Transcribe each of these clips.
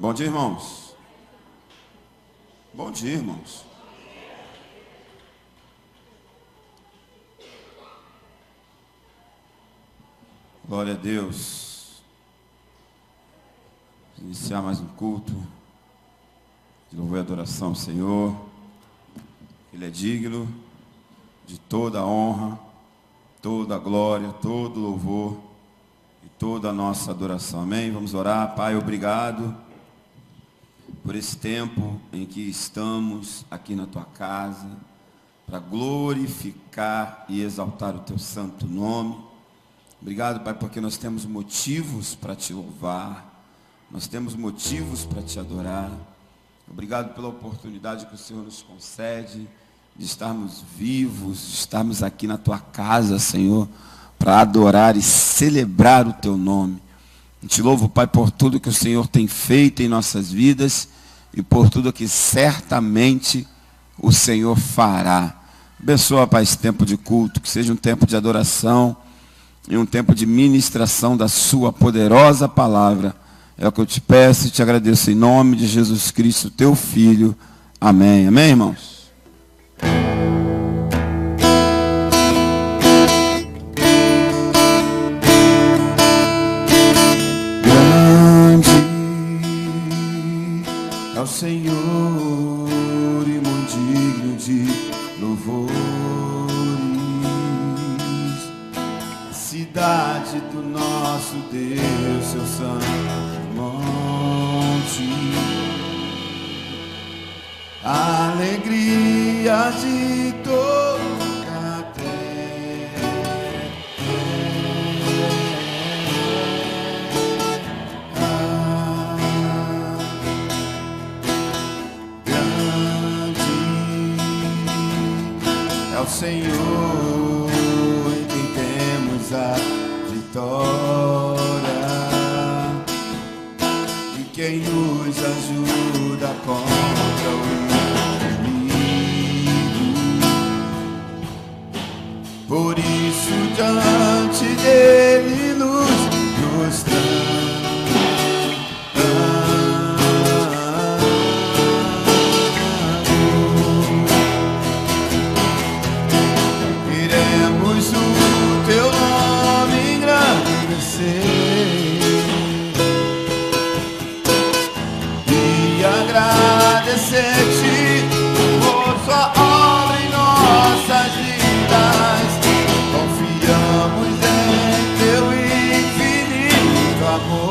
Bom dia, irmãos. Bom dia, irmãos. Glória a Deus. Iniciar mais um culto de louvor e adoração ao Senhor. Ele é digno de toda a honra, toda a glória, todo o louvor e toda a nossa adoração. Amém? Vamos orar. Pai, obrigado por esse tempo em que estamos aqui na tua casa para glorificar e exaltar o teu santo nome. Obrigado, Pai, porque nós temos motivos para te louvar, nós temos motivos para te adorar. Obrigado pela oportunidade que o Senhor nos concede de estarmos vivos, de estarmos aqui na tua casa, Senhor, para adorar e celebrar o teu nome. Eu te louvo, Pai, por tudo que o Senhor tem feito em nossas vidas e por tudo que certamente o Senhor fará. Abençoa, Pai, esse tempo de culto, que seja um tempo de adoração e um tempo de ministração da sua poderosa palavra. É o que eu te peço e te agradeço em nome de Jesus Cristo, teu Filho. Amém. Amém, irmãos? Ao Senhor e muito digno de louvores, a cidade do nosso Deus, seu santo monte, a alegria de toda a terra. Ao Senhor em quem temos a vitória e quem nos ajuda contra o inimigo. Por isso diante dele nos prostramos. Agradecer-te por sua obra em nossas vidas. Confiamos em teu infinito amor.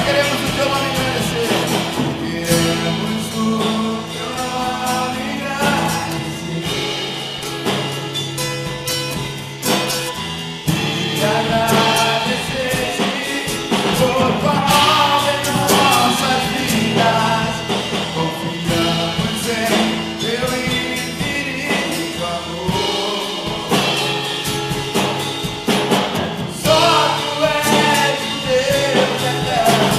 queremos o teu nome engrandecer. Queremos o teu nome engrandecer. E agradecer-te por tua obra em nossas vidas. Confiamos em teu infinito amor. Só tu és o Deus eterno,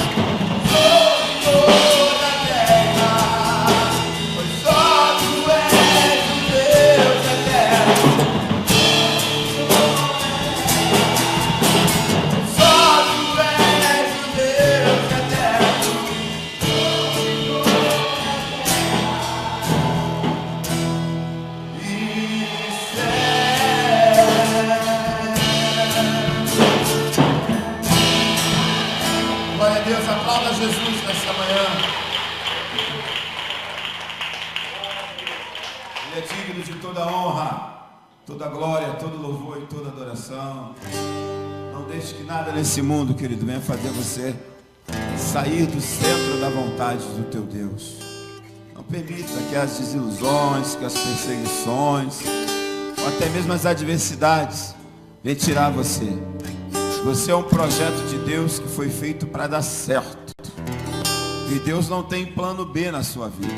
sobre toda a terra. Pois só tu és o Deus eterno. Só tu és o Deus eterno. Glória a Deus, aplauda Jesus nessa manhã. Ele é digno de toda honra, toda glória, todo louvor e toda adoração. Não deixe que nada nesse mundo, querido, venha fazer você sair do centro da vontade do teu Deus. Não permita que as desilusões, que as perseguições, ou até mesmo as adversidades venham tirar você. Você é um projeto de Deus que foi feito para dar certo. E Deus não tem plano B na sua vida.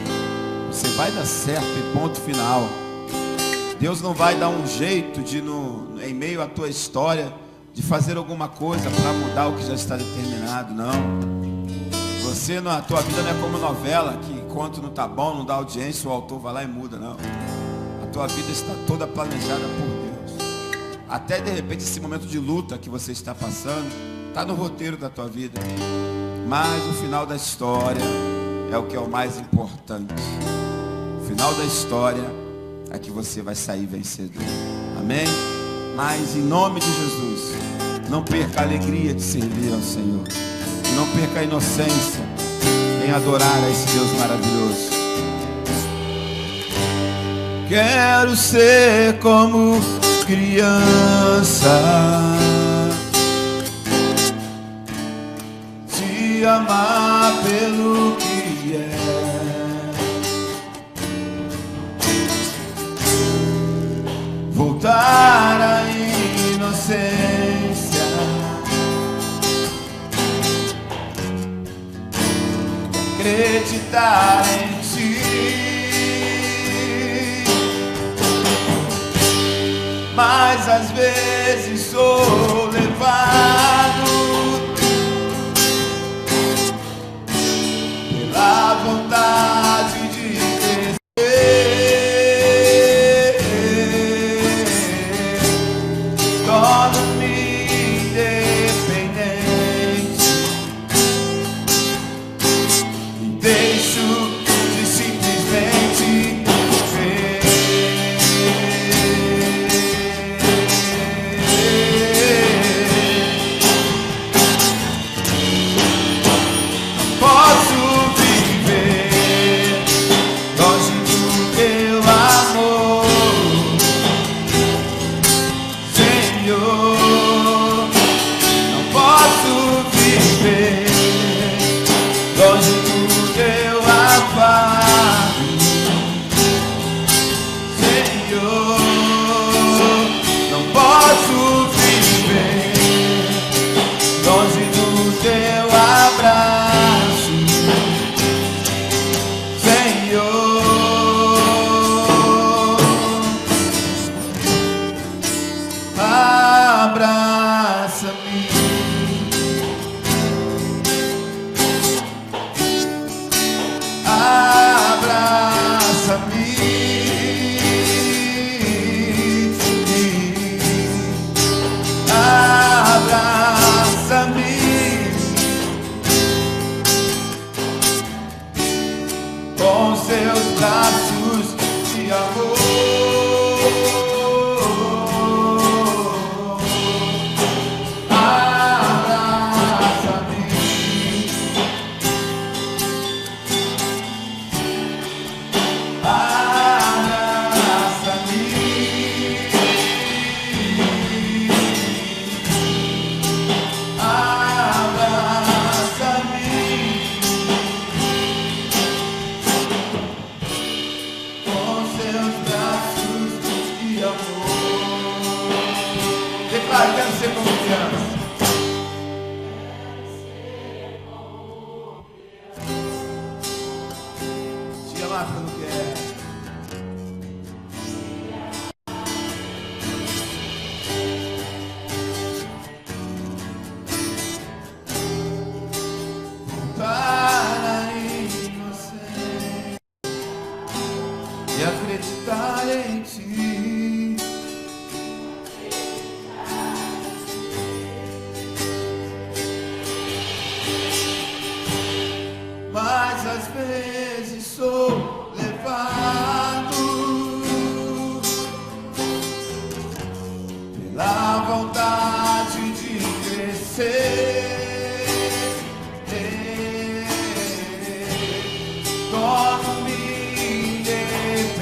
Você vai dar certo e ponto final. Deus não vai dar um jeito de, em meio à tua história, de fazer alguma coisa para mudar o que já está determinado, não. Você, a tua vida não é como novela, que enquanto não está bom, não dá audiência, o autor vai lá e muda, não. A tua vida está toda planejada por Deus. Até de repente esse momento de luta que você está passando, está no roteiro da tua vida. Mas o final da história é o que é o mais importante. O final da história é que você vai sair vencedor. Amém? Mas em nome de Jesus, não perca a alegria de servir ao Senhor. E não perca a inocência em adorar a esse Deus maravilhoso. Quero ser como criança, te amar pelo que é, voltar à inocência, acreditar em ti. Mas às vezes sou levado pela vontade de crescer. Torno-me independente e deixo de simplesmente viver. Abraça-me. amar pelo que é. Voltar em você e acreditar em ti. Mas às vezes sou levado pela vontade de crescer, torno-me independente,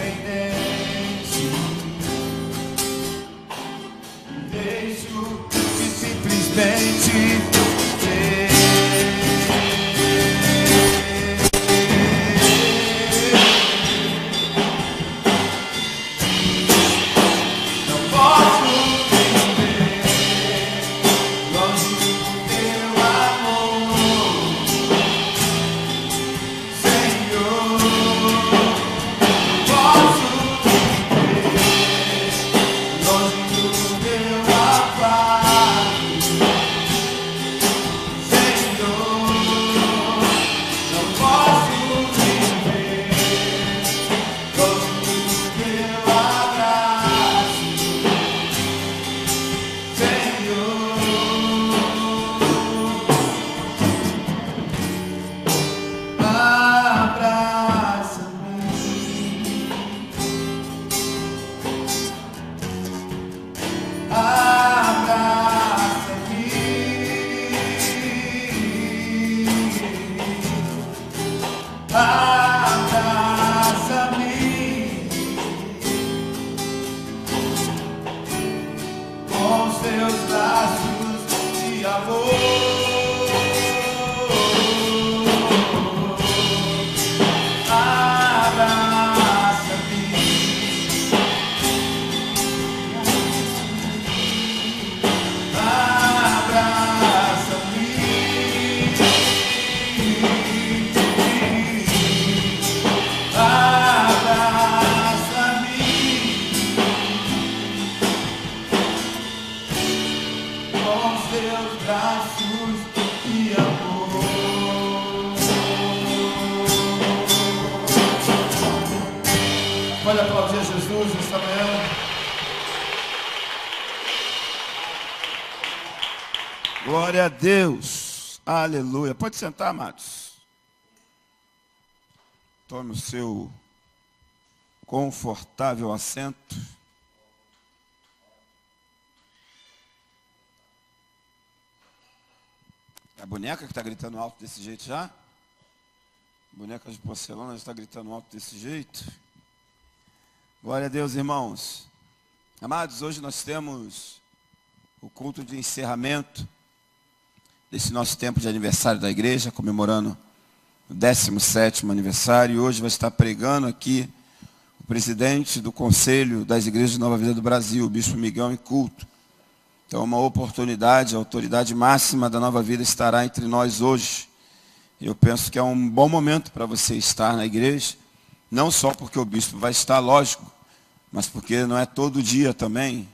deixo de simplesmente Pode aplaudir Jesus esta manhã. Glória a Deus. Aleluia. Pode sentar, amados. Tome o seu confortável assento. A boneca que está gritando alto desse jeito já? A boneca de porcelana está gritando alto desse jeito? Glória a Deus, irmãos. Amados, hoje nós temos o culto de encerramento desse nosso tempo de aniversário da igreja, comemorando o 17º aniversário. E hoje vai estar pregando aqui o presidente do Conselho das Igrejas de Nova Vida do Brasil, o Bispo Miguel em culto. Então, uma oportunidade, a autoridade máxima da Nova Vida estará entre nós hoje. Eu penso que é um bom momento para você estar na igreja, não só porque o bispo vai estar, lógico, mas porque não é todo dia também,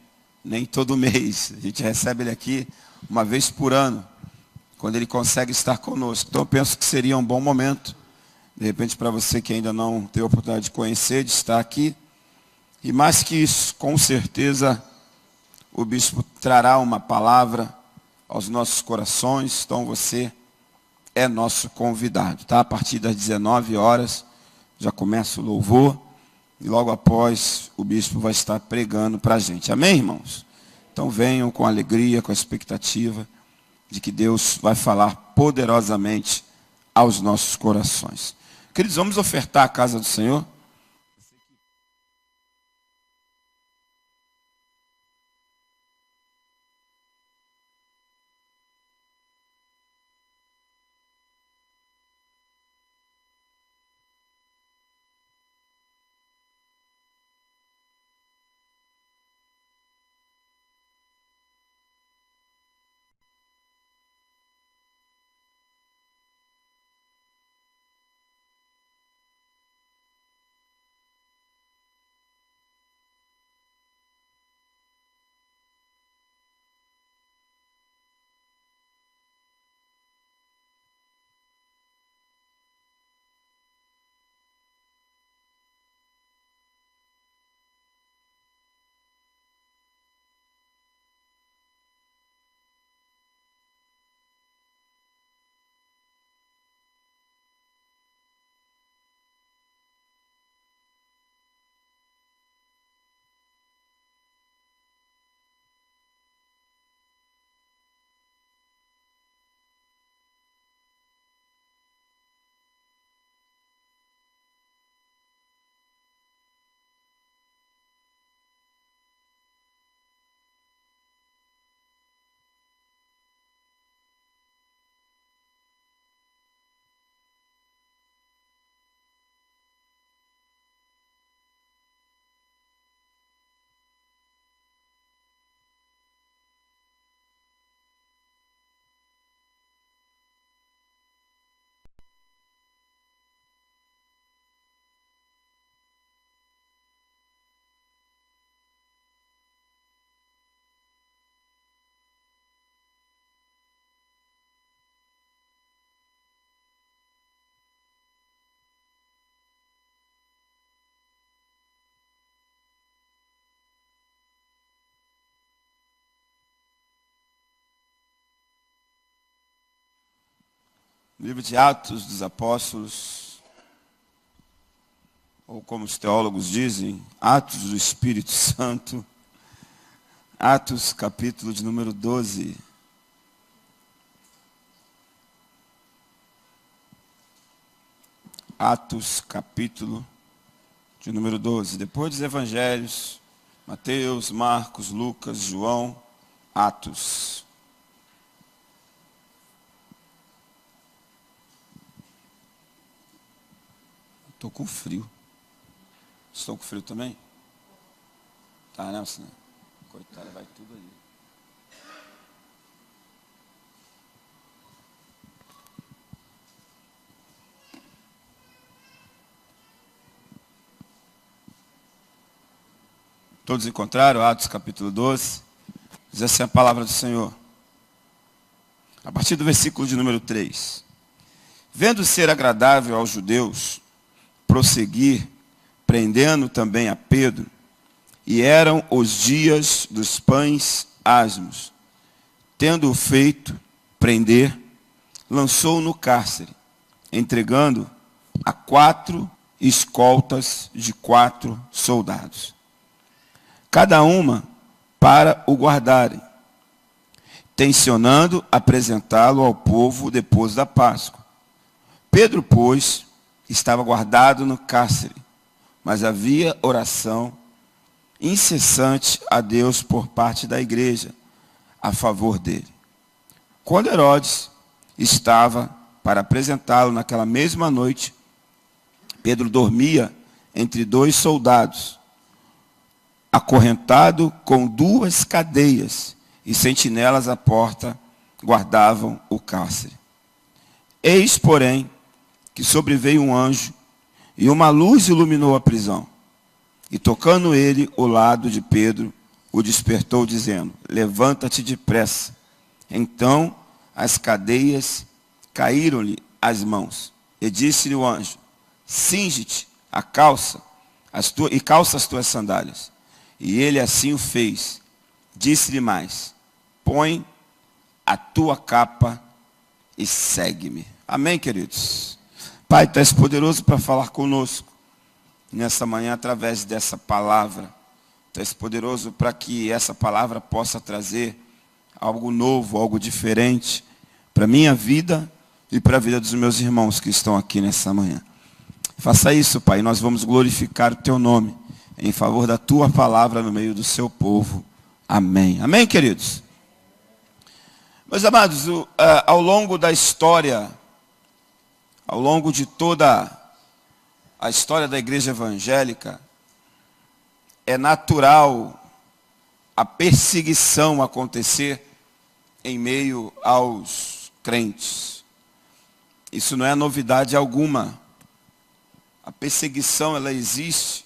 nem todo mês. A gente recebe ele aqui uma vez por ano, quando ele consegue estar conosco. Então eu penso que seria um bom momento, de repente para você que ainda não teve a oportunidade de conhecer, de estar aqui. E mais que isso, com certeza, o bispo trará uma palavra aos nossos corações. Então você é nosso convidado, tá? A partir das 19 horas já começa o louvor e logo após o bispo vai estar pregando para a gente. Amém, irmãos? Então venham com alegria, com a expectativa de que Deus vai falar poderosamente aos nossos corações. Queridos, vamos ofertar a casa do Senhor? Livro de Atos dos Apóstolos, ou como os teólogos dizem, Atos do Espírito Santo. Atos, capítulo de número 12. Atos, capítulo de número 12. Depois dos evangelhos, Mateus, Marcos, Lucas, João, Atos. Estou com frio. Estou com frio também? Tá, Nelson? Coitada, vai tudo ali. Todos encontraram Atos capítulo 12? Diz assim a palavra do Senhor. A partir do versículo de número 3. Vendo ser agradável aos judeus, prosseguir, prendendo também a Pedro, e eram os dias dos pães asmos. Tendo-o feito prender, lançou-o no cárcere, entregando a 4 escoltas de 4 soldados, cada uma para o guardarem, tencionando apresentá-lo ao povo depois da Páscoa. Pedro, pois, estava guardado no cárcere, mas havia oração incessante a Deus por parte da igreja a favor dele. Quando Herodes estava para apresentá-lo naquela mesma noite, Pedro dormia entre 2 soldados, acorrentado com 2 cadeias, e sentinelas à porta guardavam o cárcere. Eis, porém, que sobreveio um anjo, e uma luz iluminou a prisão. E tocando ele o lado de Pedro, o despertou, dizendo: levanta-te depressa. Então as cadeias caíram-lhe às mãos. E disse-lhe o anjo: cinge-te a calça, e calça as tuas sandálias. E ele assim o fez. Disse-lhe mais: põe a tua capa e segue-me. Amém, queridos? Pai, tu és poderoso para falar conosco nessa manhã através dessa palavra. Tu és poderoso para que essa palavra possa trazer algo novo, algo diferente para a minha vida e para a vida dos meus irmãos que estão aqui nessa manhã. Faça isso, Pai, nós vamos glorificar o teu nome em favor da tua palavra no meio do seu povo. Amém. Amém, queridos? Meus amados, ao longo da história, ao longo de toda a história da igreja evangélica, é natural a perseguição acontecer em meio aos crentes. Isso não é novidade alguma. A perseguição, ela existe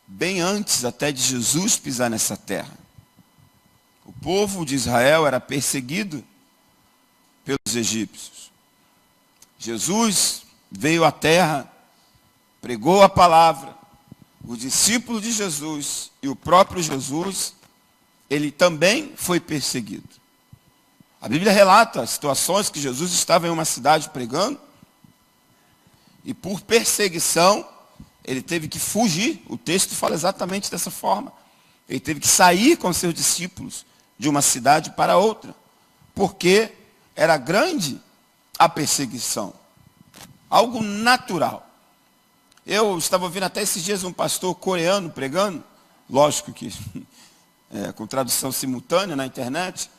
bem antes até de Jesus pisar nessa terra. O povo de Israel era perseguido pelos egípcios. Jesus veio à terra, pregou a palavra. O discípulo de Jesus e o próprio Jesus, ele também foi perseguido. A Bíblia relata situações que Jesus estava em uma cidade pregando e por perseguição ele teve que fugir. O texto fala exatamente dessa forma. Ele teve que sair com seus discípulos de uma cidade para outra, porque era grande a perseguição. Algo natural. Eu estava ouvindo até esses dias um pastor coreano pregando, lógico que com tradução simultânea na internet,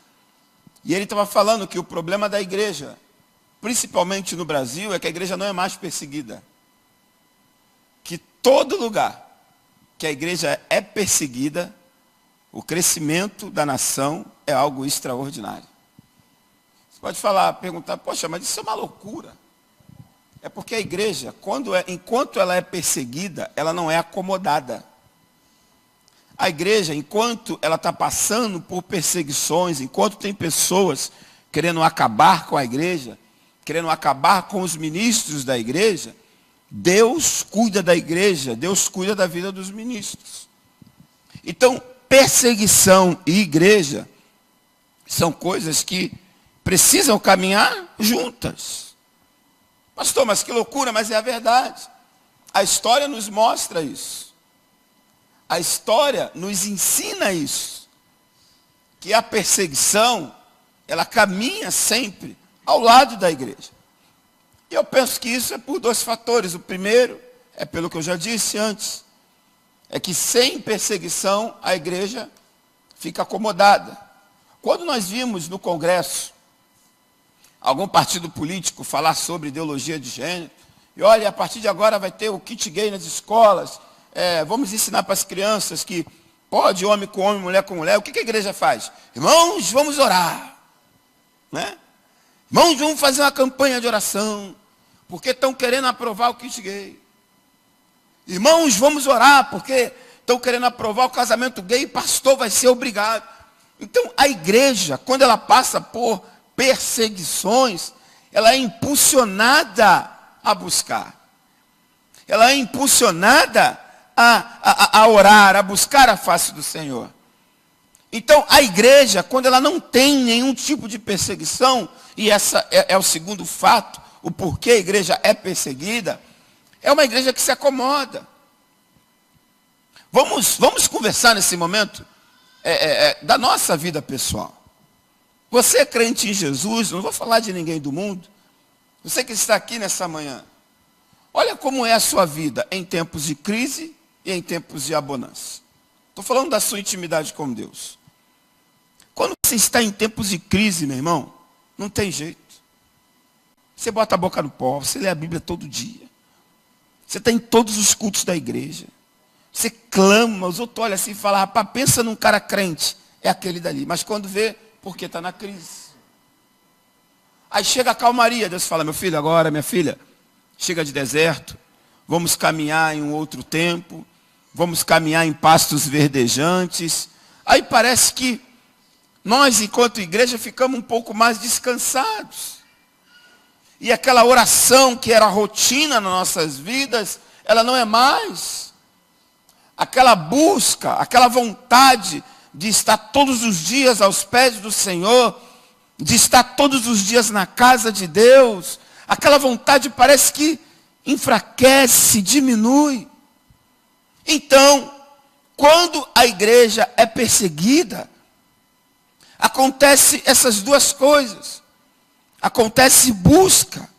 e ele estava falando que o problema da igreja, principalmente no Brasil, é que a igreja não é mais perseguida. Que todo lugar que a igreja é perseguida, o crescimento da nação é algo extraordinário. Você pode perguntar, poxa, mas isso é uma loucura. É porque a igreja, enquanto ela é perseguida, ela não é acomodada. A igreja, enquanto ela está passando por perseguições, enquanto tem pessoas querendo acabar com a igreja, querendo acabar com os ministros da igreja, Deus cuida da igreja, Deus cuida da vida dos ministros. Então, perseguição e igreja são coisas que precisam caminhar juntas. Pastor, mas que loucura, mas é a verdade. A história nos mostra isso. A história nos ensina isso. Que a perseguição, ela caminha sempre ao lado da igreja. E eu penso que isso é por dois fatores. O primeiro é pelo que eu já disse antes. É que sem perseguição a igreja fica acomodada. Quando nós vimos no Congresso algum partido político falar sobre ideologia de gênero, e olha, a partir de agora vai ter o kit gay nas escolas, vamos ensinar para as crianças que pode homem com homem, mulher com mulher, o que a igreja faz? Irmãos, vamos orar, né? Irmãos, vamos fazer uma campanha de oração, porque estão querendo aprovar o kit gay. Irmãos, vamos orar, porque estão querendo aprovar o casamento gay e pastor vai ser obrigado. Então, a igreja, quando ela passa por perseguições, ela é impulsionada a buscar. Ela é impulsionada a orar, a buscar a face do Senhor. Então, a igreja, quando ela não tem nenhum tipo de perseguição, e essa é o segundo fato, o porquê a igreja é perseguida, é uma igreja que se acomoda. Vamos conversar nesse momento da nossa vida pessoal. Você é crente em Jesus, não vou falar de ninguém do mundo. Você que está aqui nessa manhã, olha como é a sua vida em tempos de crise e em tempos de abundância. Estou falando da sua intimidade com Deus. Quando você está em tempos de crise, meu irmão, não tem jeito. Você bota a boca no pó, você lê a Bíblia todo dia. Você está em todos os cultos da igreja. Você clama, os outros olham assim e falam, rapaz, pensa num cara crente, é aquele dali. Mas quando vê, porque está na crise. Aí chega a calmaria, Deus fala, meu filho, agora, minha filha, chega de deserto, vamos caminhar em um outro tempo, vamos caminhar em pastos verdejantes. Aí parece que nós, enquanto igreja, ficamos um pouco mais descansados. E aquela oração que era rotina nas nossas vidas, ela não é mais. Aquela busca, aquela vontade de estar todos os dias aos pés do Senhor, de estar todos os dias na casa de Deus, aquela vontade parece que enfraquece, diminui. Então, quando a igreja é perseguida, acontece essas duas coisas. Acontece busca.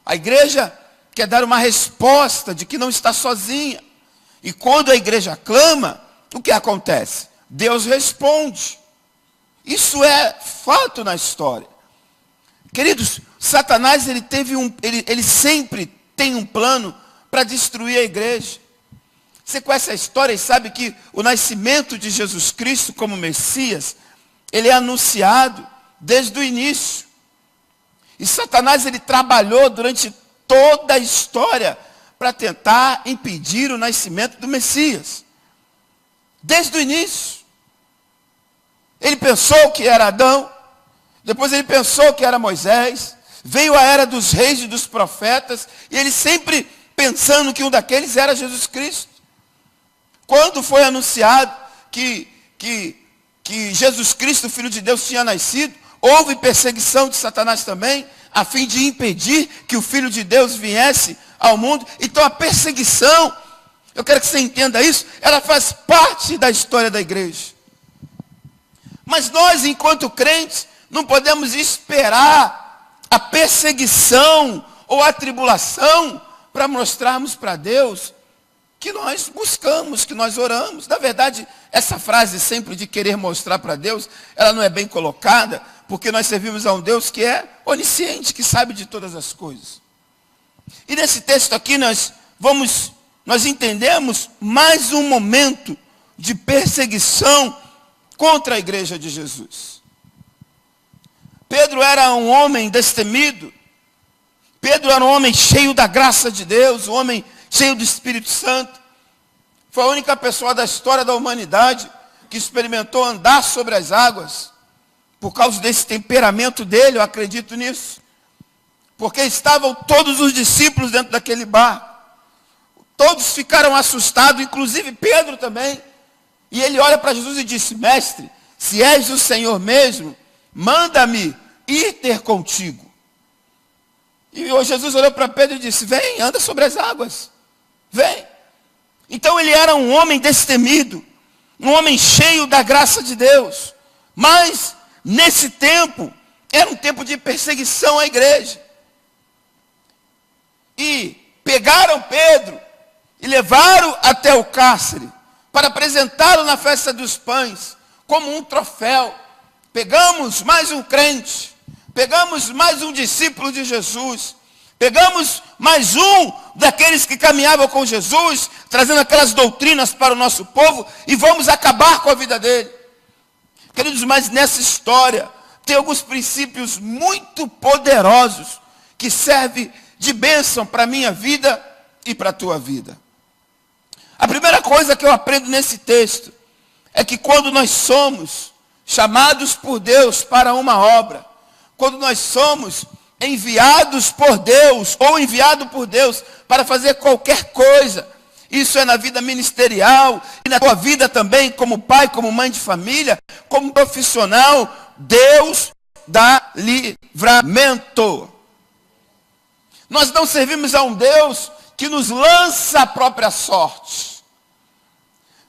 A igreja quer dar uma resposta de que não está sozinha. E quando a igreja clama, o que acontece? Deus responde. Isso é fato na história. Queridos, Satanás ele sempre tem um plano para destruir a igreja. Você conhece a história e sabe que o nascimento de Jesus Cristo como Messias, ele é anunciado desde o início. E Satanás ele trabalhou durante toda a história para tentar impedir o nascimento do Messias. Desde o início. Ele pensou que era Adão, depois ele pensou que era Moisés, veio a era dos reis e dos profetas, e ele sempre pensando que um daqueles era Jesus Cristo. Quando foi anunciado que Jesus Cristo, Filho de Deus, tinha nascido, houve perseguição de Satanás também, a fim de impedir que o Filho de Deus viesse ao mundo. Então a perseguição, eu quero que você entenda isso, ela faz parte da história da igreja. Mas nós, enquanto crentes, não podemos esperar a perseguição ou a tribulação para mostrarmos para Deus que nós buscamos, que nós oramos. Na verdade, essa frase sempre de querer mostrar para Deus, ela não é bem colocada, porque nós servimos a um Deus que é onisciente, que sabe de todas as coisas. E nesse texto aqui nós entendemos mais um momento de perseguição contra a igreja de Jesus. Pedro era um homem destemido. Pedro era um homem cheio da graça de Deus, um homem cheio do Espírito Santo. Foi a única pessoa da história da humanidade que experimentou andar sobre as águas. Por causa desse temperamento dele, eu acredito nisso. Porque estavam todos os discípulos dentro daquele barco. Todos ficaram assustados, inclusive Pedro também. E ele olha para Jesus e disse, mestre, se és o Senhor mesmo, manda-me ir ter contigo. E Jesus olhou para Pedro e disse: vem, anda sobre as águas. Vem. Então ele era um homem destemido, um homem cheio da graça de Deus. Mas, nesse tempo, era um tempo de perseguição à igreja. E pegaram Pedro e levaram até o cárcere para apresentá-lo na festa dos pães, como um troféu. Pegamos mais um crente, pegamos mais um discípulo de Jesus, pegamos mais um daqueles que caminhavam com Jesus, trazendo aquelas doutrinas para o nosso povo, e vamos acabar com a vida dele. Queridos, mas nessa história tem alguns princípios muito poderosos que servem de bênção para a minha vida e para a tua vida. A primeira coisa que eu aprendo nesse texto é que quando nós somos chamados por Deus para uma obra, quando nós somos enviados por Deus ou enviado por Deus para fazer qualquer coisa, isso é na vida ministerial e na tua vida também, como pai, como mãe de família, como profissional, Deus dá livramento. Nós não servimos a um Deus que nos lança a própria sorte.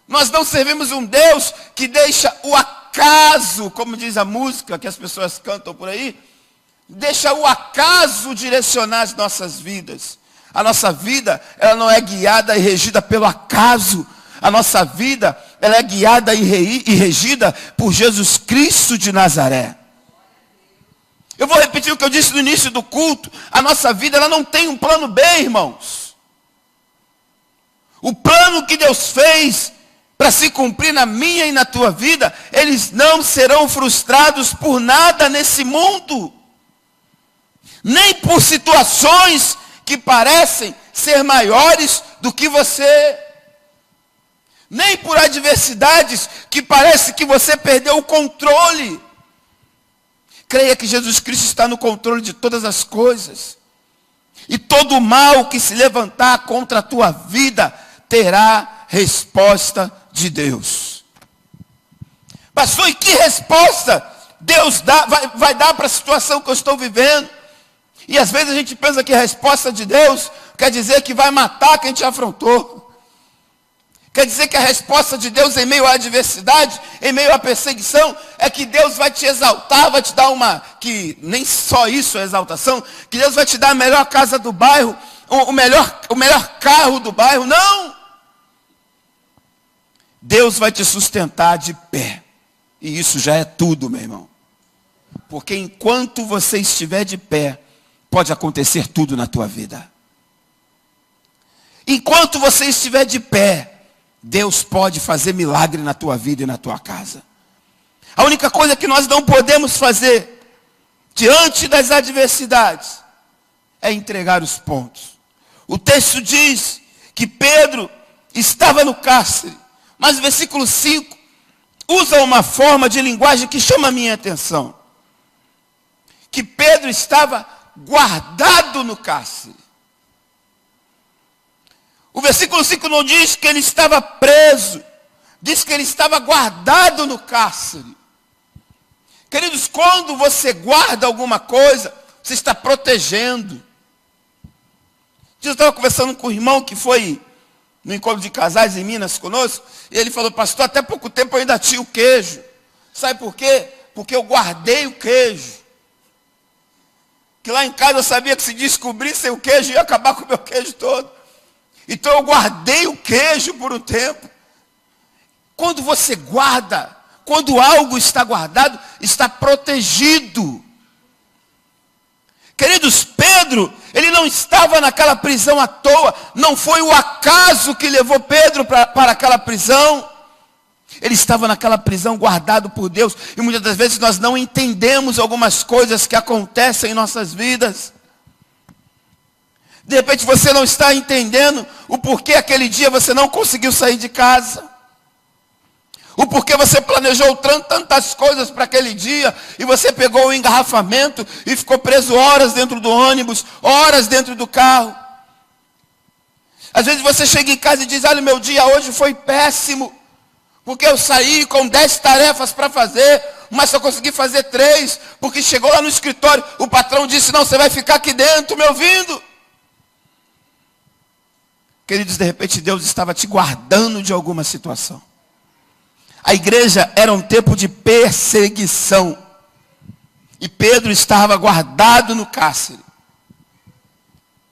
Nós não servimos um Deus que deixa o acaso, como diz a música que as pessoas cantam por aí, deixa o acaso direcionar as nossas vidas. A nossa vida, ela não é guiada e regida pelo acaso. A nossa vida, ela é guiada e regida por Jesus Cristo de Nazaré. Eu vou repetir o que eu disse no início do culto. A nossa vida, ela não tem um plano B, irmãos. O plano que Deus fez para se cumprir na minha e na tua vida, eles não serão frustrados por nada nesse mundo. Nem por situações que parecem ser maiores do que você. Nem por adversidades que parece que você perdeu o controle. Creia que Jesus Cristo está no controle de todas as coisas. E todo o mal que se levantar contra a tua vida terá resposta de Deus. Pastor, e que resposta Deus vai dar para a situação que eu estou vivendo? E às vezes a gente pensa que a resposta de Deus quer dizer que vai matar quem te afrontou. Quer dizer que a resposta de Deus em meio à adversidade, em meio à perseguição, é que Deus vai te exaltar, vai te dar que nem só isso é exaltação, que Deus vai te dar a melhor casa do bairro, o melhor carro do bairro. Não! Deus vai te sustentar de pé. E isso já é tudo, meu irmão. Porque enquanto você estiver de pé, pode acontecer tudo na tua vida. Enquanto você estiver de pé, Deus pode fazer milagre na tua vida e na tua casa. A única coisa que nós não podemos fazer diante das adversidades é entregar os pontos. O texto diz que Pedro estava no cárcere, mas o versículo 5 usa uma forma de linguagem que chama a minha atenção. Que Pedro estava guardado no cárcere. O versículo 5 não diz que ele estava preso, diz que ele estava guardado no cárcere. Queridos, quando você guarda alguma coisa, você está protegendo. Eu estava conversando com um irmão que foi no encontro de casais em Minas conosco, e ele falou: pastor, até pouco tempo eu ainda tinha o queijo. Sabe por quê? Porque eu guardei o queijo. Que lá em casa eu sabia que se descobrissem o queijo, ia acabar com o meu queijo todo. Então eu guardei o queijo por um tempo. Quando você guarda, quando algo está guardado, está protegido. Queridos, Pedro, ele não estava naquela prisão à toa. Não foi o acaso que levou Pedro para aquela prisão. Ele estava naquela prisão guardado por Deus. E muitas das vezes nós não entendemos algumas coisas que acontecem em nossas vidas. De repente você não está entendendo o porquê aquele dia você não conseguiu sair de casa. O porquê você planejou tantas coisas para aquele dia e você pegou o engarrafamento e ficou preso horas dentro do ônibus, horas dentro do carro. Às vezes você chega em casa e diz: olha, meu dia hoje foi péssimo, porque eu saí com 10 tarefas para fazer, mas só consegui fazer 3, porque chegou lá no escritório, o patrão disse, não, você vai ficar aqui dentro me ouvindo. Queridos, de repente Deus estava te guardando de alguma situação. A igreja era um tempo de perseguição. E Pedro estava guardado no cárcere.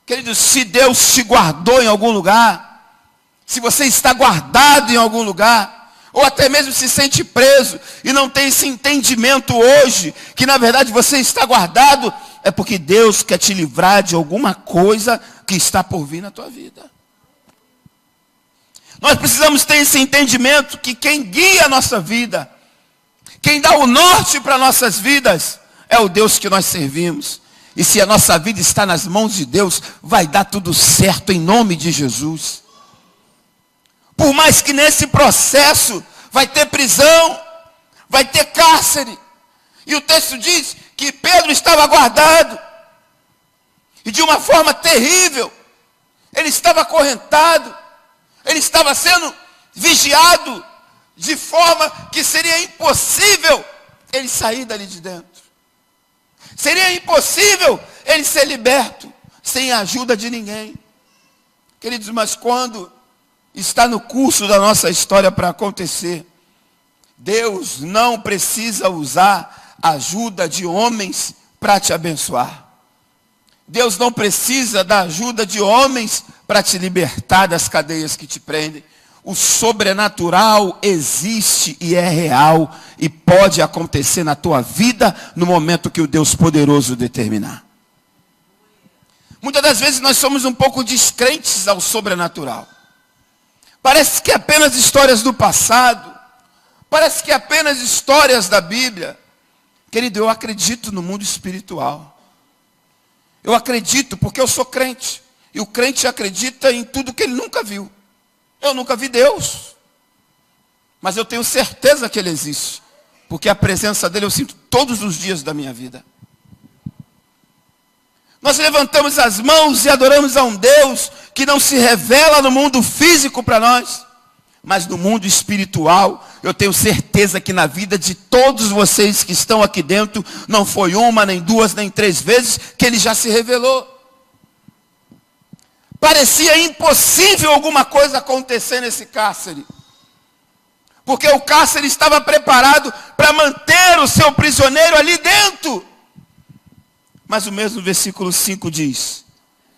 Queridos, se Deus te guardou em algum lugar, se você está guardado em algum lugar, ou até mesmo se sente preso e não tem esse entendimento hoje, que na verdade você está guardado, é porque Deus quer te livrar de alguma coisa que está por vir na tua vida. Nós precisamos ter esse entendimento que quem guia a nossa vida, quem dá o norte para nossas vidas, é o Deus que nós servimos. E se a nossa vida está nas mãos de Deus, vai dar tudo certo em nome de Jesus. Por mais que nesse processo vai ter prisão, vai ter cárcere. E o texto diz que Pedro estava guardado. E de uma forma terrível. Ele estava acorrentado. Ele estava sendo vigiado de forma que seria impossível ele sair dali de dentro. Seria impossível ele ser liberto sem a ajuda de ninguém. Queridos, mas quando está no curso da nossa história para acontecer, Deus não precisa usar a ajuda de homens para te abençoar. Deus não precisa da ajuda de homens para te libertar das cadeias que te prendem. O sobrenatural existe e é real e pode acontecer na tua vida no momento que o Deus poderoso determinar. Muitas das vezes nós somos um pouco descrentes ao sobrenatural. Parece que é apenas histórias do passado. Parece que é apenas histórias da Bíblia. Querido, eu acredito no mundo espiritual. Eu acredito porque eu sou crente. E o crente acredita em tudo que ele nunca viu. Eu nunca vi Deus. Mas eu tenho certeza que Ele existe. Porque a presença dEle eu sinto todos os dias da minha vida. Nós levantamos as mãos e adoramos a um Deus que não se revela no mundo físico para nós. Mas no mundo espiritual, eu tenho certeza que na vida de todos vocês que estão aqui dentro, não foi uma, nem duas, nem 3 vezes que Ele já se revelou. Parecia impossível alguma coisa acontecer nesse cárcere. Porque o cárcere estava preparado para manter o seu prisioneiro ali dentro. Mas o mesmo versículo 5 diz: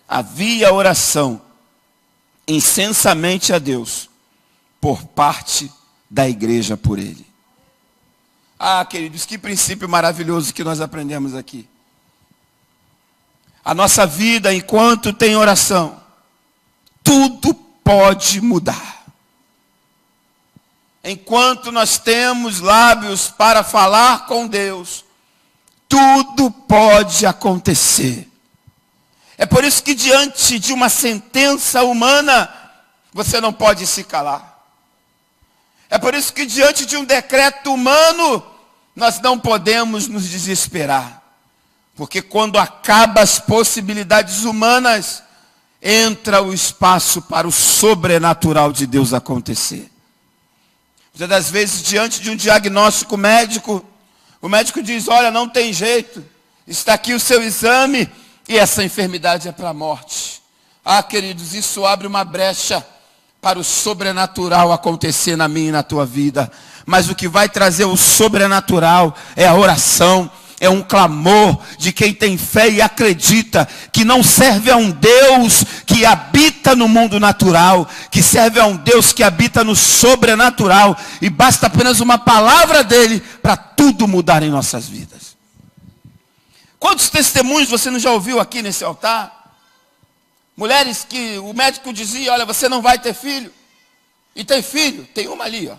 havia oração incensamente a Deus por parte da igreja por ele. Ah, queridos, que princípio maravilhoso que nós aprendemos aqui. A nossa vida, enquanto tem oração, tudo pode mudar. Enquanto nós temos lábios para falar com Deus, tudo pode acontecer. É por isso que diante de uma sentença humana, você não pode se calar. É por isso que diante de um decreto humano, nós não podemos nos desesperar. Porque quando acabam as possibilidades humanas, entra o espaço para o sobrenatural de Deus acontecer. Muitas das vezes, diante de um diagnóstico médico, o médico diz: olha, não tem jeito, está aqui o seu exame e essa enfermidade é para a morte. Ah, queridos, isso abre uma brecha para o sobrenatural acontecer na minha e na tua vida. Mas o que vai trazer o sobrenatural é a oração. É um clamor de quem tem fé e acredita que não serve a um Deus que habita no mundo natural, que serve a um Deus que habita no sobrenatural, e basta apenas uma palavra dele para tudo mudar em nossas vidas. Quantos testemunhos você não já ouviu aqui nesse altar? Mulheres que o médico dizia: olha, você não vai ter filho. E tem filho, tem uma ali, ó.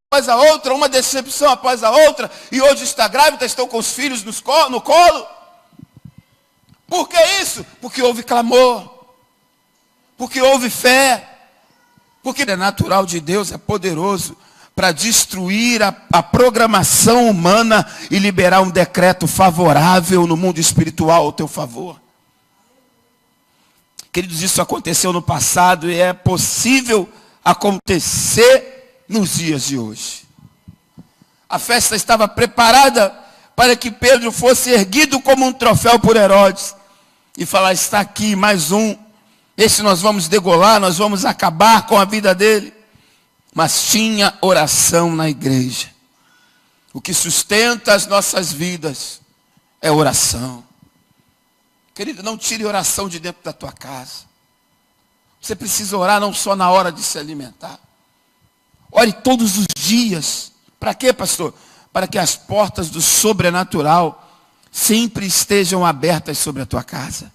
Após a outra, uma decepção após a outra, e hoje está grávida, estão com os filhos no colo. Por que isso? Porque houve clamor, porque houve fé, porque é natural de Deus, é poderoso para destruir a programação humana e liberar um decreto favorável no mundo espiritual ao teu favor. Queridos, isso aconteceu no passado e é possível acontecer nos dias de hoje. A festa estava preparada para que Pedro fosse erguido como um troféu por Herodes. E falar, está aqui mais um. Esse nós vamos degolar, nós vamos acabar com a vida dele. Mas tinha oração na igreja. O que sustenta as nossas vidas é oração. Querido, não tire oração de dentro da tua casa. Você precisa orar não só na hora de se alimentar. Ore todos os dias. Para quê, pastor? Para que as portas do sobrenatural sempre estejam abertas sobre a tua casa.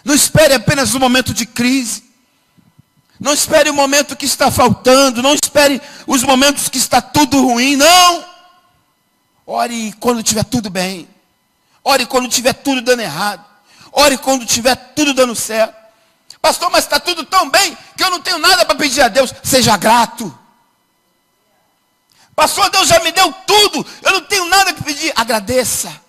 Não espere apenas um momento de crise. Não espere o momento que está faltando. Não espere os momentos que está tudo ruim. Não! Ore quando estiver tudo bem. Ore quando estiver tudo dando errado. Ore quando estiver tudo dando certo. Pastor, mas está tudo tão bem que eu não tenho nada para pedir a Deus. Seja grato. Pastor, Deus já me deu tudo. Eu não tenho nada que pedir. Agradeça.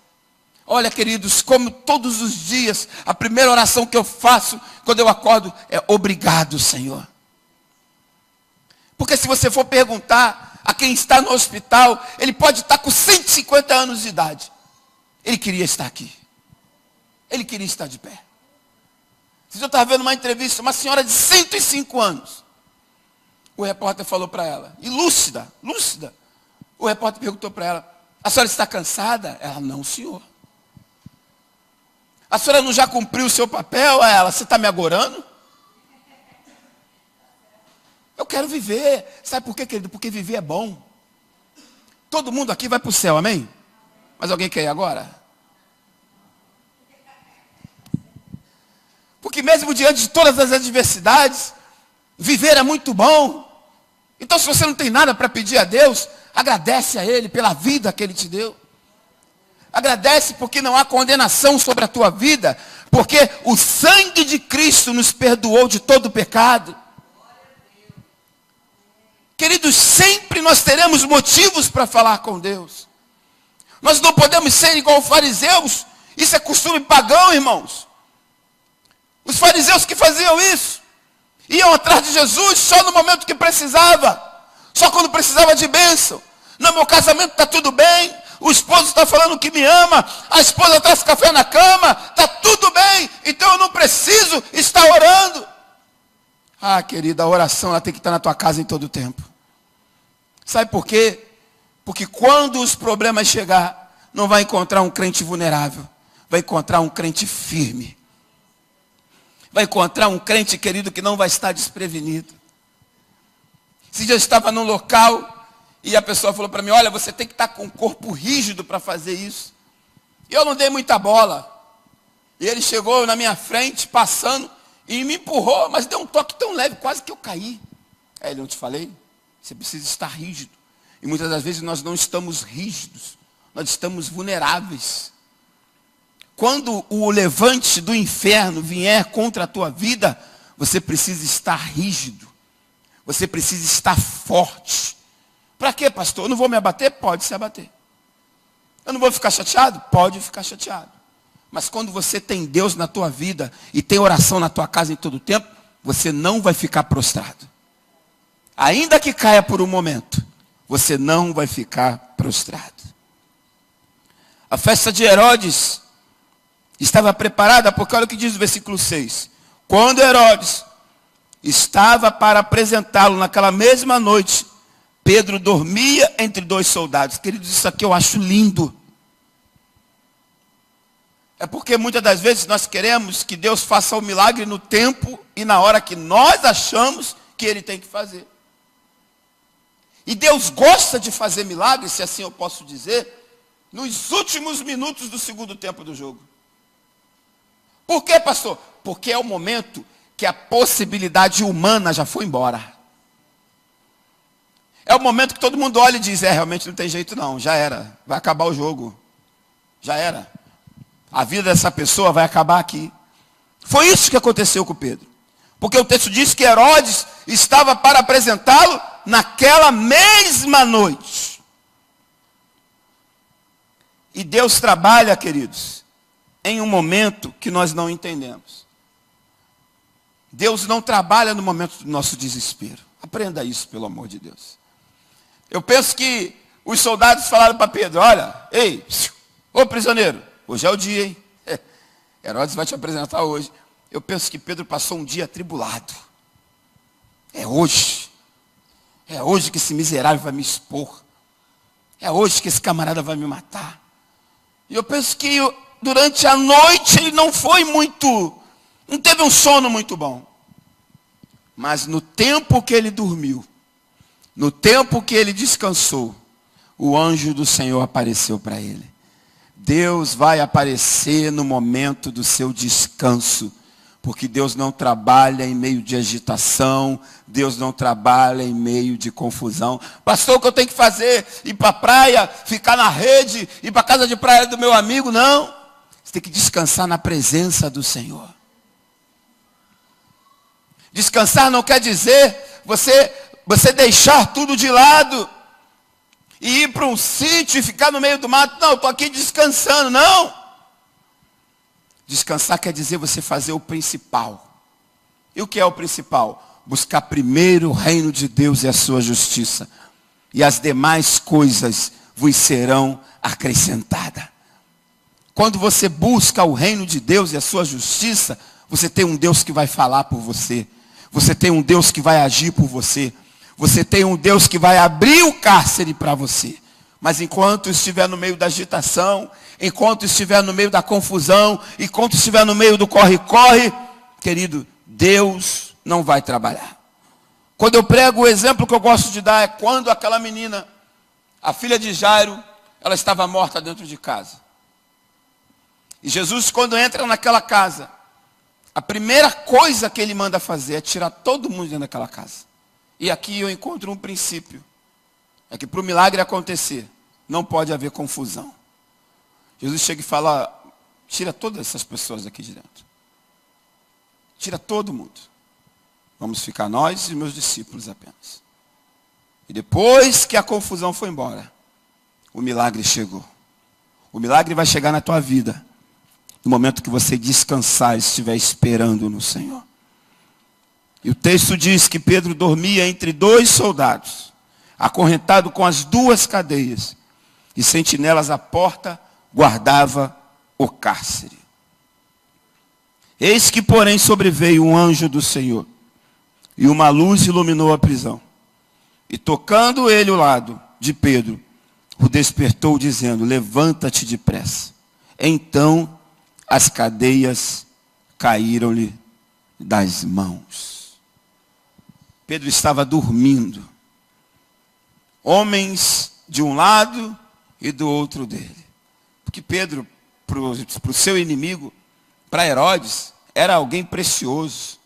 Olha, queridos, como todos os dias, a primeira oração que eu faço quando eu acordo é obrigado, Senhor. Porque se você for perguntar a quem está no hospital, ele pode estar com 150 anos de idade. Ele queria estar aqui. Ele queria estar de pé. Eu estava vendo uma entrevista, uma senhora de 105 anos. O repórter falou para ela, e lúcida, o repórter perguntou para ela, a senhora está cansada? Ela, não, senhor. A senhora não já cumpriu o seu papel? Ela, você está me agorando? Eu quero viver. Sabe por quê, querido? Porque viver é bom. Todo mundo aqui vai para o céu, amém? Mas alguém quer ir agora? Porque mesmo diante de todas as adversidades, viver é muito bom. Então se você não tem nada para pedir a Deus, agradece a Ele pela vida que Ele te deu. Agradece porque não há condenação sobre a tua vida, porque o sangue de Cristo nos perdoou de todo o pecado. Queridos, sempre nós teremos motivos para falar com Deus. Nós não podemos ser igual fariseus. Isso é costume pagão, irmãos. Os fariseus que faziam isso, iam atrás de Jesus só no momento que precisava. Só quando precisava de bênção. No meu casamento está tudo bem. O esposo está falando que me ama. A esposa traz café na cama. Está tudo bem. Então eu não preciso estar orando. Ah, querida, a oração ela tem que estar na tua casa em todo o tempo. Sabe por quê? Porque quando os problemas chegar, não vai encontrar um crente vulnerável. Vai encontrar um crente firme. Vai encontrar um crente, querido, que não vai estar desprevenido. Esse dia eu estava num local e a pessoa falou para mim, olha, você tem que estar com o corpo rígido para fazer isso. E eu não dei muita bola. E ele chegou na minha frente, passando, e me empurrou, mas deu um toque tão leve, quase que eu caí. Ele, não te falei? Você precisa estar rígido. E muitas das vezes nós não estamos rígidos, nós estamos vulneráveis. Quando o levante do inferno vier contra a tua vida, você precisa estar rígido. Você precisa estar forte. Para quê, pastor? Eu não vou me abater? Pode se abater. Eu não vou ficar chateado? Pode ficar chateado. Mas quando você tem Deus na tua vida e tem oração na tua casa em todo o tempo, você não vai ficar prostrado. Ainda que caia por um momento, você não vai ficar prostrado. A festa de Herodes estava preparada, porque olha o que diz o versículo 6. Quando Herodes estava para apresentá-lo naquela mesma noite, Pedro dormia entre dois soldados. Queridos, isso aqui eu acho lindo. É porque muitas das vezes nós queremos que Deus faça o milagre no tempo e na hora que nós achamos que Ele tem que fazer. E Deus gosta de fazer milagres, se assim eu posso dizer, nos últimos minutos do segundo tempo do jogo. Por quê, pastor? Porque é o momento que a possibilidade humana já foi embora. É o momento que todo mundo olha e diz, realmente não tem jeito não, já era, vai acabar o jogo. Já era. A vida dessa pessoa vai acabar aqui. Foi isso que aconteceu com Pedro. Porque o texto diz que Herodes estava para apresentá-lo naquela mesma noite. E Deus trabalha, queridos, em um momento que nós não entendemos. Deus não trabalha no momento do nosso desespero. Aprenda isso, pelo amor de Deus. Eu penso que os soldados falaram para Pedro, olha, ei, ô prisioneiro, hoje é o dia, hein? Herodes vai te apresentar hoje. Eu penso que Pedro passou um dia atribulado. É hoje que esse miserável vai me expor. É hoje que esse camarada vai me matar. E eu penso que durante a noite ele não teve um sono muito bom. Mas no tempo que ele dormiu, no tempo que ele descansou, o anjo do Senhor apareceu para ele. Deus vai aparecer no momento do seu descanso. Porque Deus não trabalha em meio de agitação, Deus não trabalha em meio de confusão. Pastor, o que eu tenho que fazer? Ir para a praia, ficar na rede, ir para a casa de praia do meu amigo? Não. Você tem que descansar na presença do Senhor. Descansar não quer dizer você deixar tudo de lado e ir para um sítio e ficar no meio do mato. Não, estou aqui descansando. Não. Descansar quer dizer você fazer o principal. E o que é o principal? Buscar primeiro o reino de Deus e a sua justiça. E as demais coisas vos serão acrescentadas. Quando você busca o reino de Deus e a sua justiça, você tem um Deus que vai falar por você. Você tem um Deus que vai agir por você. Você tem um Deus que vai abrir o cárcere para você. Mas enquanto estiver no meio da agitação, enquanto estiver no meio da confusão, enquanto estiver no meio do corre-corre, querido, Deus não vai trabalhar. Quando eu prego, o exemplo que eu gosto de dar é quando aquela menina, a filha de Jairo, ela estava morta dentro de casa. E Jesus, quando entra naquela casa, a primeira coisa que ele manda fazer é tirar todo mundo dentro daquela casa. E aqui eu encontro um princípio. É que para o milagre acontecer, não pode haver confusão. Jesus chega e fala, tira todas essas pessoas aqui de dentro. Tira todo mundo. Vamos ficar nós e meus discípulos apenas. E depois que a confusão foi embora, o milagre chegou. O milagre vai chegar na tua vida, no momento que você descansar e estiver esperando no Senhor. E o texto diz que Pedro dormia entre 2 soldados, acorrentado com as 2 cadeias, e sentinelas à porta guardava o cárcere. Eis que, porém, sobreveio um anjo do Senhor, e uma luz iluminou a prisão. E tocando ele o lado de Pedro, o despertou, dizendo, levanta-te depressa. Então as cadeias caíram-lhe das mãos. Pedro estava dormindo. Homens de um lado e do outro dele. Porque Pedro, para o seu inimigo, para Herodes, era alguém precioso.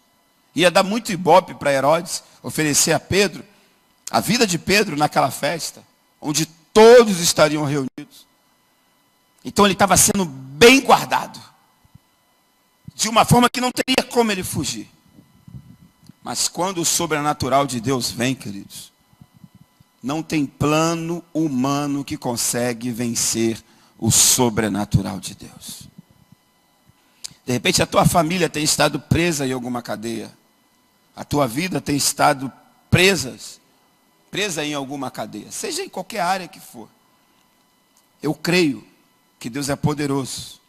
Ia dar muito ibope para Herodes, oferecer a Pedro a vida de Pedro naquela festa, onde todos estariam reunidos. Então ele estava sendo bem guardado, de uma forma que não teria como ele fugir. Mas quando o sobrenatural de Deus vem, queridos, não tem plano humano que consegue vencer o sobrenatural de Deus. De repente a tua família tem estado presa em alguma cadeia. A tua vida tem estado presa em alguma cadeia. Seja em qualquer área que for. Eu creio que Deus é poderoso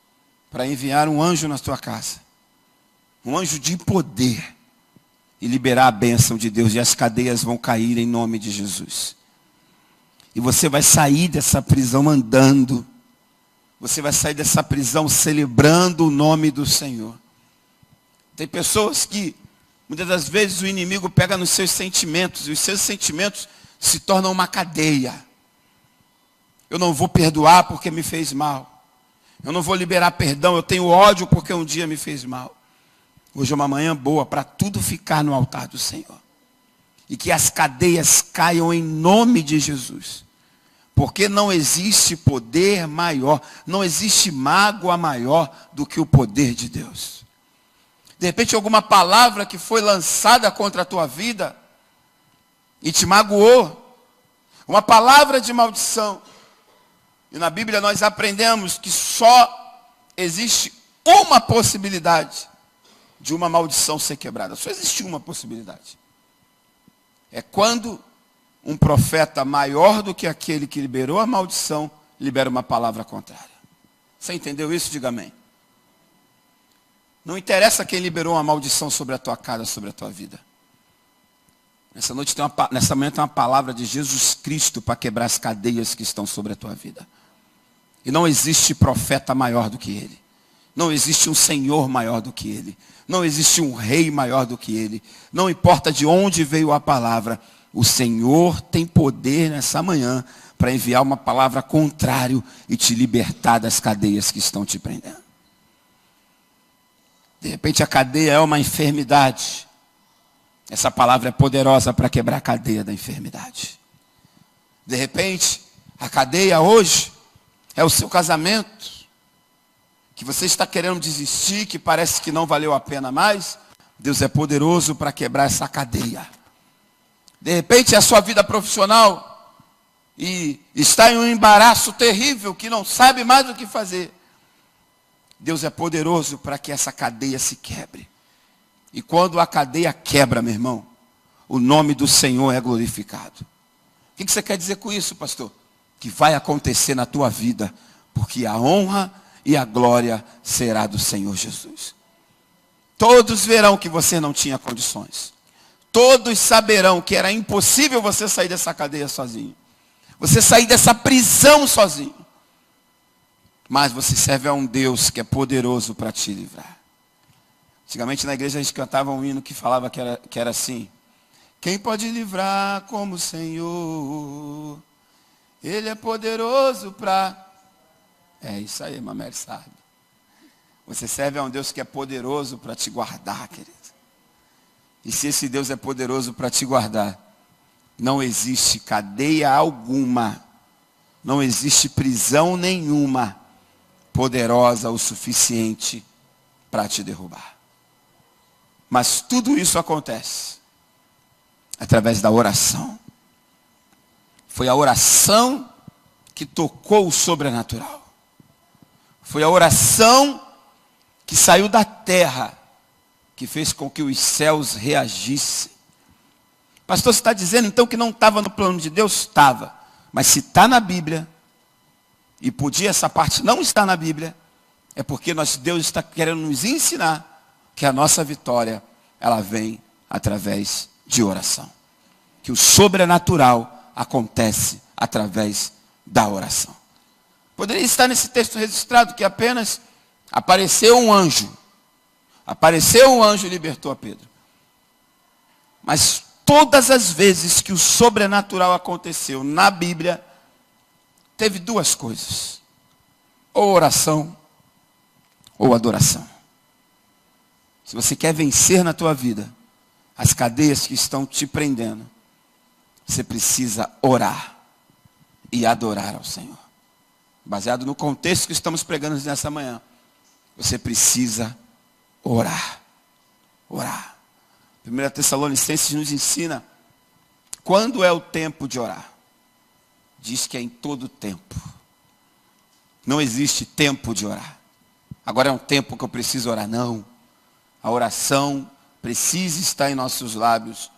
para enviar um anjo na tua casa. Um anjo de poder. E liberar a bênção de Deus. E as cadeias vão cair em nome de Jesus. E você vai sair dessa prisão andando. Você vai sair dessa prisão celebrando o nome do Senhor. Tem pessoas que, muitas das vezes, o inimigo pega nos seus sentimentos. E os seus sentimentos se tornam uma cadeia. Eu não vou perdoar porque me fez mal. Eu não vou liberar perdão. Eu tenho ódio porque um dia me fez mal. Hoje é uma manhã boa para tudo ficar no altar do Senhor. E que as cadeias caiam em nome de Jesus. Porque não existe poder maior, não existe mágoa maior do que o poder de Deus. De repente alguma palavra que foi lançada contra a tua vida e te magoou. Uma palavra de maldição. E na Bíblia nós aprendemos que só existe uma possibilidade de uma maldição ser quebrada. Só existe uma possibilidade. É quando um profeta maior do que aquele que liberou a maldição, libera uma palavra contrária. Você entendeu isso? Diga amém. Não interessa quem liberou uma maldição sobre a tua casa, sobre a tua vida. Nessa manhã tem uma palavra de Jesus Cristo para quebrar as cadeias que estão sobre a tua vida. E não existe profeta maior do que ele. Não existe um Senhor maior do que ele. Não existe um rei maior do que ele. Não importa de onde veio a palavra. O Senhor tem poder nessa manhã para enviar uma palavra contrária e te libertar das cadeias que estão te prendendo. De repente a cadeia é uma enfermidade. Essa palavra é poderosa para quebrar a cadeia da enfermidade. De repente, a cadeia hoje é o seu casamento. Que você está querendo desistir, que parece que não valeu a pena mais. Deus é poderoso para quebrar essa cadeia. De repente é a sua vida profissional e está em um embaraço terrível que não sabe mais o que fazer. Deus é poderoso para que essa cadeia se quebre. E quando a cadeia quebra, meu irmão, o nome do Senhor é glorificado. O que você quer dizer com isso, pastor? Que vai acontecer na tua vida, porque a honra e a glória será do Senhor Jesus. Todos verão que você não tinha condições. Todos saberão que era impossível você sair dessa cadeia sozinho. Você sair dessa prisão sozinho. Mas você serve a um Deus que é poderoso para te livrar. Antigamente na igreja a gente cantava um hino que falava que era assim. Quem pode livrar como o Senhor? Ele é poderoso para... É isso aí, Mamere sabe. Você serve a um Deus que é poderoso para te guardar, querido. E se esse Deus é poderoso para te guardar, não existe cadeia alguma, não existe prisão nenhuma poderosa o suficiente para te derrubar. Mas tudo isso acontece através da oração. Foi a oração que tocou o sobrenatural. Foi a oração que saiu da terra, que fez com que os céus reagissem. Pastor, você está dizendo então que não estava no plano de Deus? Estava. Mas se está na Bíblia, e podia essa parte não estar na Bíblia, é porque Deus está querendo nos ensinar que a nossa vitória, ela vem através de oração. Que o sobrenatural acontece através da oração. Poderia estar nesse texto registrado que apenas apareceu um anjo. Apareceu um anjo e libertou a Pedro. Mas todas as vezes que o sobrenatural aconteceu na Bíblia, teve duas coisas. Ou oração, ou adoração. Se você quer vencer na tua vida as cadeias que estão te prendendo, você precisa orar e adorar ao Senhor. Baseado no contexto que estamos pregando nessa manhã, você precisa orar. Orar. 1 Tessalonicenses nos ensina quando é o tempo de orar. Diz que é em todo tempo. Não existe tempo de orar. Agora é um tempo que eu preciso orar. Não. A oração precisa estar em nossos lábios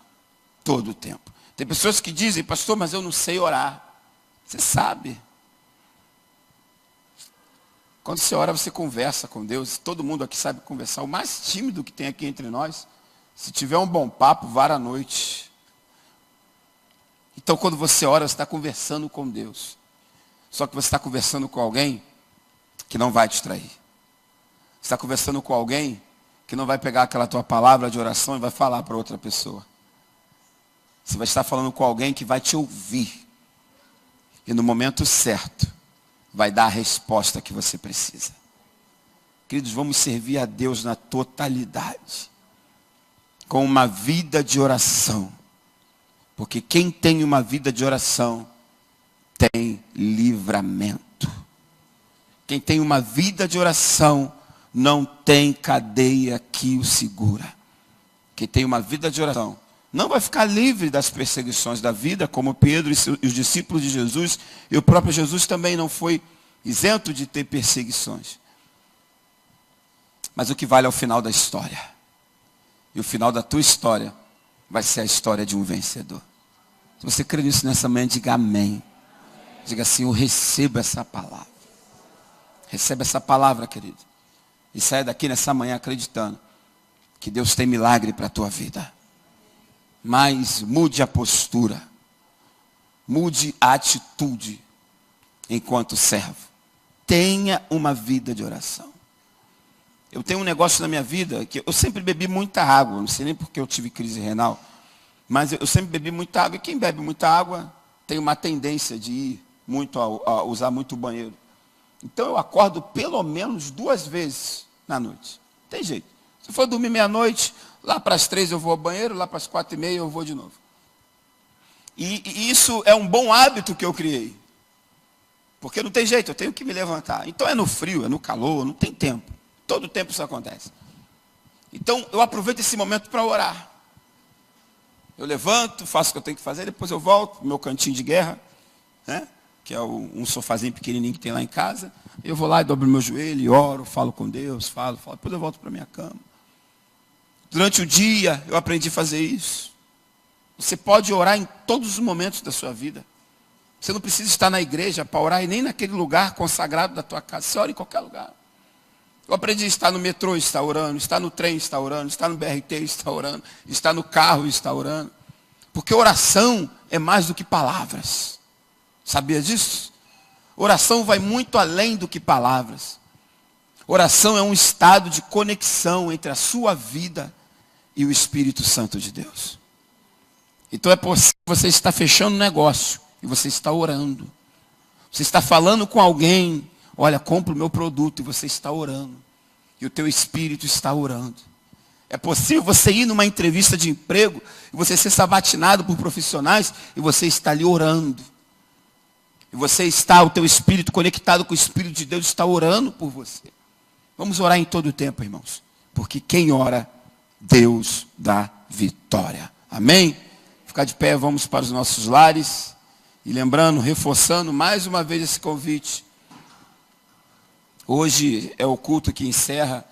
todo o tempo. Tem pessoas que dizem, pastor, mas eu não sei orar. Você sabe. Quando você ora, você conversa com Deus. Todo mundo aqui sabe conversar. O mais tímido que tem aqui entre nós, se tiver um bom papo, vara a noite. Então, quando você ora, você está conversando com Deus. Só que você está conversando com alguém que não vai te trair. Você está conversando com alguém que não vai pegar aquela tua palavra de oração e vai falar para outra pessoa. Você vai estar falando com alguém que vai te ouvir. E no momento certo, vai dar a resposta que você precisa. Queridos, vamos servir a Deus na totalidade. Com uma vida de oração. Porque quem tem uma vida de oração, tem livramento. Quem tem uma vida de oração, não tem cadeia que o segura. Quem tem uma vida de oração, não vai ficar livre das perseguições da vida, como Pedro e os discípulos de Jesus, e o próprio Jesus também não foi isento de ter perseguições. Mas o que vale é o final da história. E o final da tua história vai ser a história de um vencedor. Se você crê nisso nessa manhã, diga amém. Diga assim, eu recebo essa palavra. Recebe essa palavra, querido. E saia daqui nessa manhã acreditando que Deus tem milagre para a tua vida. Mas mude a postura. Mude a atitude enquanto servo. Tenha uma vida de oração. Eu tenho um negócio na minha vida que eu sempre bebi muita água. Não sei nem porque eu tive crise renal. Mas eu sempre bebi muita água. E quem bebe muita água tem uma tendência de ir muito a usar muito o banheiro. Então eu acordo pelo menos 2 vezes na noite. Tem jeito. Se for dormir meia-noite, lá para as 3 eu vou ao banheiro, lá para as 4:30 eu vou de novo. E isso é um bom hábito que eu criei. Porque não tem jeito, eu tenho que me levantar. Então é no frio, é no calor, não tem tempo. Todo tempo isso acontece. Então eu aproveito esse momento para orar. Eu levanto, faço o que eu tenho que fazer, depois eu volto pro meu cantinho de guerra, né? Que é um sofazinho pequenininho que tem lá em casa. Eu vou lá e dobro meu joelho, e oro, falo com Deus, falo, depois eu volto para minha cama. Durante o dia eu aprendi a fazer isso. Você pode orar em todos os momentos da sua vida. Você não precisa estar na igreja para orar e nem naquele lugar consagrado da tua casa. Você ora em qualquer lugar. Eu aprendi a estar no metrô, estar orando, estar no trem, estar orando, estar no BRT, estar orando, estar no carro, estar orando. Porque oração é mais do que palavras. Sabia disso? Oração vai muito além do que palavras. Oração é um estado de conexão entre a sua vida e o Espírito Santo de Deus. Então é possível você estar fechando um negócio e você está orando. Você está falando com alguém, olha, compra o meu produto, e você está orando. E o teu espírito está orando. É possível você ir numa entrevista de emprego e você ser sabatinado por profissionais e você está ali orando. E você está, o teu espírito conectado com o Espírito de Deus está orando por você. Vamos orar em todo o tempo, irmãos. Porque quem ora, Deus dá vitória. Amém? Ficar de pé, vamos para os nossos lares. E lembrando, reforçando mais uma vez esse convite. Hoje é o culto que encerra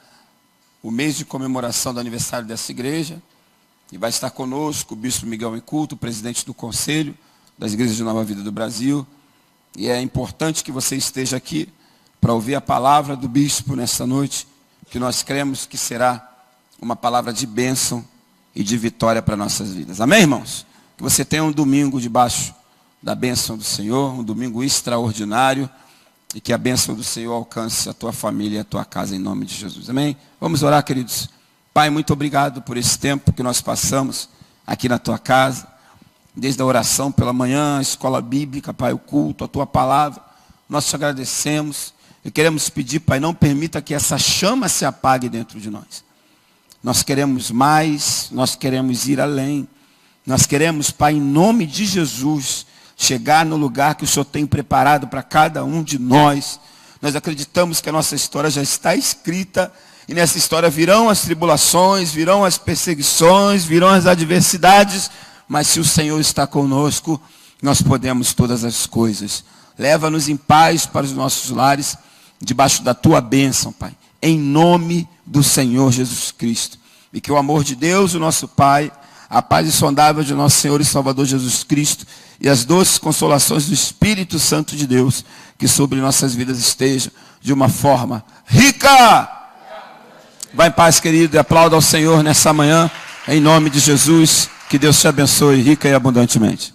o mês de comemoração do aniversário dessa igreja. E vai estar conosco o Bispo Miguel Inculto, presidente do Conselho das Igrejas de Nova Vida do Brasil. E é importante que você esteja aqui para ouvir a palavra do Bispo nessa noite, que nós cremos que será uma palavra de bênção e de vitória para nossas vidas. Amém, irmãos? Que você tenha um domingo debaixo da bênção do Senhor, um domingo extraordinário, e que a bênção do Senhor alcance a tua família e a tua casa em nome de Jesus. Amém? Vamos orar, queridos. Pai, muito obrigado por esse tempo que nós passamos aqui na tua casa, desde a oração pela manhã, a escola bíblica, Pai, o culto, a tua palavra. Nós te agradecemos e queremos pedir, Pai, não permita que essa chama se apague dentro de nós. Nós queremos mais, nós queremos ir além. Nós queremos, Pai, em nome de Jesus, chegar no lugar que o Senhor tem preparado para cada um de nós. Nós acreditamos que a nossa história já está escrita, e nessa história virão as tribulações, virão as perseguições, virão as adversidades, mas se o Senhor está conosco, nós podemos todas as coisas. Leva-nos em paz para os nossos lares, debaixo da tua bênção, Pai, em nome do Senhor Jesus Cristo. E que o amor de Deus, o nosso Pai, a paz insondável de nosso Senhor e Salvador Jesus Cristo e as doces consolações do Espírito Santo de Deus, que sobre nossas vidas estejam de uma forma rica. Vai em paz, querido, e aplauda ao Senhor nessa manhã, em nome de Jesus. Que Deus te abençoe rica e abundantemente.